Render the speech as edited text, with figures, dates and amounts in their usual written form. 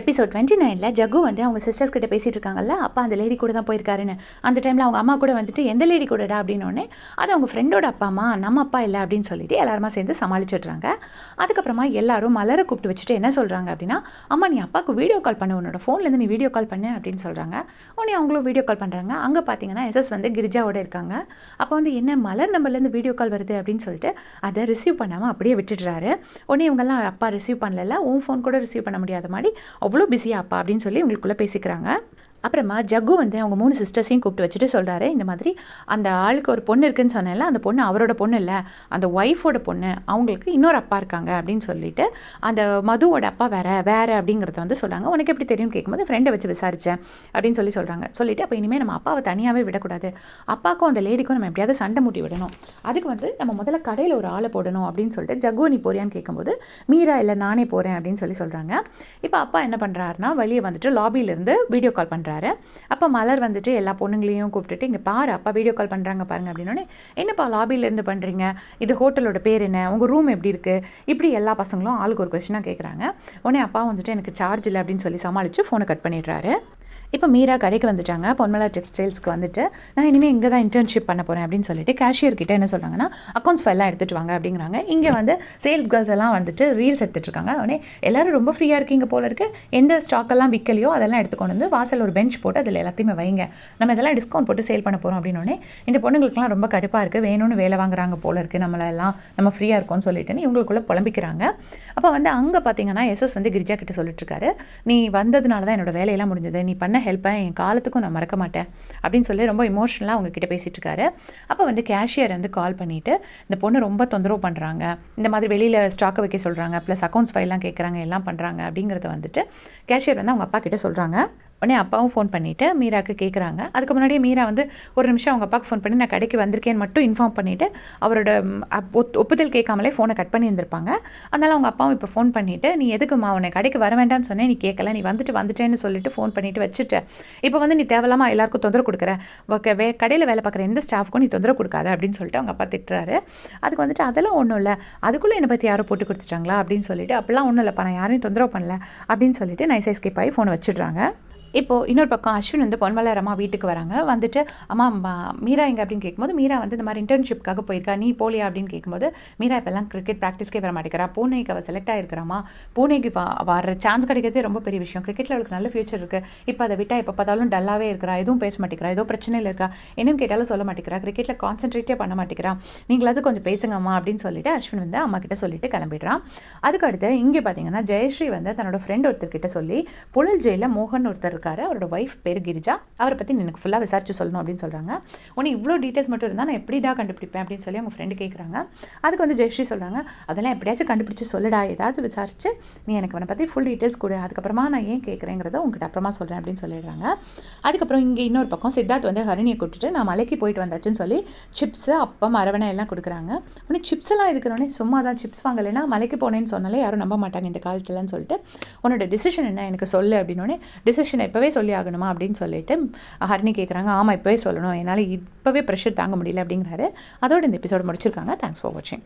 Episode 29ல jug வந்து அவங்க sisters கிட்ட பேசிட்டு இருக்காங்கல்ல, அப்பா அந்த லேடி கூட தான் போயிருக்காருன்னு. அந்த டைமில் அவங்க அம்மா கூட வந்துட்டு எந்த லேடி கூடடா அப்படின்னோடனே, அது அவங்க ஃப்ரெண்டோட அப்பாமா, நம்ம அப்பா இல்லை அப்படின்னு சொல்லிட்டு எல்லாருமா சேர்ந்து சமாளிச்சிடுறாங்க. அதுக்கப்புறமா எல்லாரும் மலரை கூப்பிட்டு வச்சுட்டு என்ன சொல்கிறாங்க அப்படின்னா, அம்மா நீ அப்பாவுக்கு வீடியோ கால் பண்ணு, உன்னோட ஃபோன்லேருந்து நீ வீடியோ கால் பண்ணு அப்படின்னு சொல்கிறாங்க. உடனே அவங்களும் வீடியோ கால் பண்ணுறாங்க. அங்கே பார்த்தீங்கன்னா எஸ்எஸ் வந்து கிரிஜாவோட இருக்காங்க. அப்போ வந்து என்ன மலர் நம்பர்லேருந்து வீடியோ கால் வருது அப்படின்னு சொல்லிட்டு அதை ரிசீவ் பண்ணாமல் அப்படியே விட்டுடுறாரு. உடனே இவங்கெல்லாம் அப்பா ரிசீவ் பண்ணல, உன் ஃபோன் கூட ரிசீவ் பண்ண முடியாத மாதிரி அவ்வளோ பிஸியாப்பா அப்படின்னு சொல்லி உங்களுக்குள்ளே பேசிக்கிறாங்க. அப்புறமா ஜக்கு வந்து அவங்க 3 சிஸ்டர்ஸையும் கூப்பிட்டு வச்சுட்டு சொல்கிறாரு, இந்த மாதிரி அந்த ஆளுக்கு ஒரு பொண்ணு இருக்குன்னு சொன்னேன்ல, அந்த பொண்ணு அவரோட பொண்ணு இல்லை, அந்த ஒய்ஃபோட பொண்ணு, அவங்களுக்கு இன்னொரு அப்பா இருக்காங்க அப்படின்னு சொல்லிட்டு அந்த மதுவோட அப்பா வேற அப்படிங்கிறத வந்து சொல்கிறாங்க. உனக்கு எப்படி தெரியும்னு கேட்கும்போது ஃப்ரெண்டை வச்சு விசாரித்தேன் அப்படின்னு சொல்கிறாங்க. சொல்லிட்டு அப்போ இனிமேல் நம்ம அப்பாவை தனியாகவே விடக்கூடாது, அப்பாவுக்கும் அந்த லேடிக்கும் நம்ம எப்படியாவது சண்டை மூட்டி விடணும், அதுக்கு வந்து நம்ம முதல்ல கடையில் ஒரு ஆளை போடணும் அப்படின்னு சொல்லிட்டு ஜக்கு நீ போறியான்னு கேட்கும்போது மீரா இல்லை நானே போகிறேன் அப்படின்னு சொல்கிறாங்க. இப்போ அப்பா என்ன பண்ணுறாருனா வெளியே வந்துட்டு லாபியிலேருந்து வீடியோ கால் பண்ணுறாரு. அப்போ மலர் வந்துட்டு எல்லா பொண்ணுங்களையும் கூப்பிட்டுட்டு இங்கே பாரு அப்பா வீடியோ கால் பண்ணுறாங்க பாருங்க அப்படின்னோடனே, என்னப்பா லாபியிலேருந்து பண்ணுறீங்க, இது ஹோட்டலோட பேர் என்ன, உங்கள் ரூம் எப்படி இருக்குது, இப்படி எல்லா பசங்களும் ஆளுக்கு ஒரு கொஸ்டினாக கேட்குறாங்க. உடனே அப்பா வந்துட்டு எனக்கு சார்ஜ் இல்லை அப்படின்னு சொல்லி சமாளித்து ஃபோனை கட் பண்ணிடுறாரு. இப்போ மீரா கடைக்கு வந்துட்டாங்க, பொன்மலா டெக்ஸ்டைல்ஸ்க்கு வந்துட்டு நான் இனிமேல் இங்கே தான் இன்டர்ன்ஷிப் பண்ண போகிறேன் அப்படின்னு சொல்லிட்டு கேஷியர் கிட்ட என்ன சொல்கிறாங்கன்னா, அக்கௌண்ட்ஸ் ஃபைல்லாம் எடுத்துகிட்டு வாங்க அப்படிங்கிறாங்க. இங்கே வந்து சேல்ஸ் கேர்ள்ஸ் எல்லாம் வந்துட்டு ரீல்ஸ் எடுத்துகிட்டு இருக்காங்க. உடனே எல்லாரும் ரொம்ப ஃப்ரீயாக இருக்கீங்க போல இருக்குது, எந்த ஸ்டாக்கெல்லாம் விற்கலையோ அதெல்லாம் எடுத்துக்கொண்டு வந்து வாசல் ஒரு பெஞ்ச் போட்டு அதில் எல்லாத்தையுமே வைங்க, நம்ம இதெல்லாம் டிஸ்கவுண்ட் போட்டு சேல் பண்ண போகிறோம் அப்படின்னோடனே இந்த பொண்ணுங்களுக்குலாம் ரொம்ப கடுப்பாக இருக்குது, வேணும்னு வேலை வாங்குறாங்க போல இருக்குது, நம்மளெல்லாம் நம்ம ஃப்ரீயாக இருக்கோம்னு சொல்லிட்டுன்னு இவங்களுக்குள்ளே புலம்பிக்கிறாங்க. அப்போ வந்து அங்கே பார்த்தீங்கன்னா எஸ்எஸ் வந்து கிரிஜா கிட்ட சொல்லிட்டு இருக்காரு, நீ வந்ததுனால தான் என்னோட வேலையெல்லாம் முடிஞ்சது, நீ பண்ண ஹெல்ப்பை என் காலத்துக்கும் நான் மறக்க மாட்டேன் அப்படின்னு சொல்லி ரொம்ப இமோஷனலாக அவங்க கிட்ட பேசிட்டு இருக்காரு. அப்போ வந்து கேஷியர் வந்து கால் பண்ணிவிட்டு இந்த பொண்ணு ரொம்ப தொந்தரவு பண்ணுறாங்க, இந்த மாதிரி வெளியில் ஸ்டாக்கை வைக்க சொல்கிறாங்க, ப்ளஸ் அக்கௌண்ட்ஸ் ஃபைல்லாம் கேட்குறாங்க, எல்லாம் பண்ணுறாங்க அப்படிங்கிறத வந்துட்டு கேஷியர் வந்து அவங்க அப்பா கிட்ட சொல்கிறாங்க. உடனே அப்பாவும் ஃபோன் பண்ணிவிட்டு மீராவுக்கு கேட்குறாங்க. அதுக்கு முன்னாடியே மீரா வந்து ஒரு நிமிஷம் அவங்க அப்பாவுக்கு ஃபோன் பண்ணி நான் கடைக்கு வந்திருக்கேன்னு மட்டும் இன்ஃபார்ம் பண்ணிவிட்டு அவரோட ஒப்புதல் கேட்காமலே ஃபோனை கட் பண்ணி இருந்திருப்பாங்க. அதனால் அவங்க அப்பாவும் இப்போ ஃபோன் பண்ணிவிட்டு, நீ எதுக்குமா உன்னை கடைக்கு வர வேண்டாம்னு சொன்னேன், நீ கேட்கல, நீ வந்துட்டேன்னு சொல்லிட்டு ஃபோன் பண்ணிவிட்டு வச்சுட்டு இப்போ வந்து நீ தேவையில்லாமல் எல்லாருக்கும் தொந்தரவு கொடுக்குற, கடையில் வேலை பார்க்குற எந்த ஸ்டாஃப்க்கும் நீ தொந்தரவு கொடுக்காத அப்படின்னு சொல்லிட்டு அவங்க அப்பா திட்டுறாரு. அதுக்கு வந்துட்டு அதெல்லாம் ஒன்றும் இல்லை, அதுக்குள்ளே என்னை பற்றி யாரும் போட்டு கொடுத்துட்டாங்களா அப்படின்னு சொல்லிட்டு, அப்படிலாம் ஒன்றும் இல்லைப்பா, நான் யாரையும் தொந்தரவு பண்ணல அப்படின்னு சொல்லிட்டு நைஸ் எஸ்கேப் ஆகி ஃபோனை வச்சுடுறாங்க. இப்போது இன்னொரு பக்கம் அஸ்வின் வந்து பொன்மலர் அம்மா வீட்டுக்கு வராங்க. வந்துட்டு அம்மா மீரா எங்கே அப்படின்னு கேட்கும்போது, மீரா வந்து இந்த மாதிரி இன்டர்ன்ஷிப்காக போயிருக்கா, நீ போலியா அப்படின்னு கேட்கும்போது, மீரா இப்போல்லாம் கிரிக்கெட் ப்ராக்டிஸ்க்கே வர மாட்டேங்கிறா, பூனேக்கு அவள் செலக்ட் ஆகிருக்கிறாமா, பூனேக்கு வர சான்ஸ் கிடைக்கிறதே ரொம்ப பெரிய விஷயம், கிரிக்கெட்டில் அவளுக்கு நல்ல ஃபியூச்சர் இருக்குது, இப்போ அதை விட்டால் எப்போ பார்த்தாலும் டல்லாகவே இருக்கிறா, எதுவும் பேச மாட்டேங்கிறா, ஏதோ பிரச்சனையில் இருக்கா, என்னன்னு கேட்டாலும் சொல்ல மாட்டேங்கிறா, கிரிக்கெட்டில் கான்சென்ட்ரேட்டே பண்ண மாட்டேங்கிறா, நீங்களாவது கொஞ்சம் பேசுங்கம்மா அப்படின்னு சொல்லிட்டு அஸ்வின் வந்து அம்மா கிட்ட சொல்லிட்டு கிளம்பிடுறான். அதுக்கு அடுத்து இங்கே பார்த்தீங்கன்னா ஜெயஸ்ரீ வந்து தன்னோட ஃப்ரெண்ட் ஒருத்தர்கிட்ட சொல்லி, புழல் ஜெயிலில் மோகன் ஒருத்தர் இருக்காரு, அவரோட ஒய்ஃப் பேர் கிரிஜா, அவரை பற்றி எனக்கு ஃபுல்லாக விசாரிச்சு சொல்லணும் அப்படின்னு சொல்கிறாங்க. உனக்கு இவ்வளோ டீட்டெயில்ஸ் மட்டும் இருந்தால் நான் எப்படிடா கண்டுபிடிப்பேன் அப்படின்னு சொல்லி அவங்க ஃப்ரெண்டு கேட்குறாங்க. அதுக்கு வந்து ஜெயஸ்ரீ சொல்கிறாங்க, அதெல்லாம் எப்படியாச்சும் கண்டுபிடிச்சி சொல்லடா, ஏதாவது விசாரிச்சு நீ எனக்கு அவனை பற்றி ஃபுல் டீட்டெயில்ஸ் கொடு, அதுக்கப்புறமா நான் ஏன் கேட்குறேங்கிறத உங்ககிட்ட அப்புறமா சொல்கிறேன் அப்படின்னு சொல்லிடுறாங்க. அதுக்கப்புறம் இங்கே இன்னொரு பக்கம் சித்தார்த் வந்து ஹரிணியை கூப்பிட்டுட்டு நான் மலைக்கு போயிட்டு வந்தாச்சுன்னு சொல்லி சிப்ஸு அப்பம் அரவணை எல்லாம் கொடுக்குறாங்க. உனக்கு சிப்ஸ் எல்லாம் இருக்கிறோன்னே சும்மா தான் சிப்ஸ் வாங்கலைன்னா மலைக்கு போனேன்னு சொன்னாலே யாரும் நம்ப மாட்டாங்க இந்த காலத்துலன்னு சொல்லிட்டு, உன்னோட டிசிஷன் என்ன எனக்கு சொல்லு அப்படின்னோடனே, டிசிஷன் எப்போவே சொல்லி ஆகணுமா அப்படின்னு சொல்லிட்டு ஹரிணி கேட்குறாங்க. ஆமாம் இப்போவே சொல்லணும், என்னால் இப்போவே ப்ரெஷர் தாங்க முடியல அப்படிங்கிறாரு. அதோட இந்த எபிசோடு முடிச்சிருக்காங்க. தேங்க்ஸ் ஃபார் வாட்சிங்.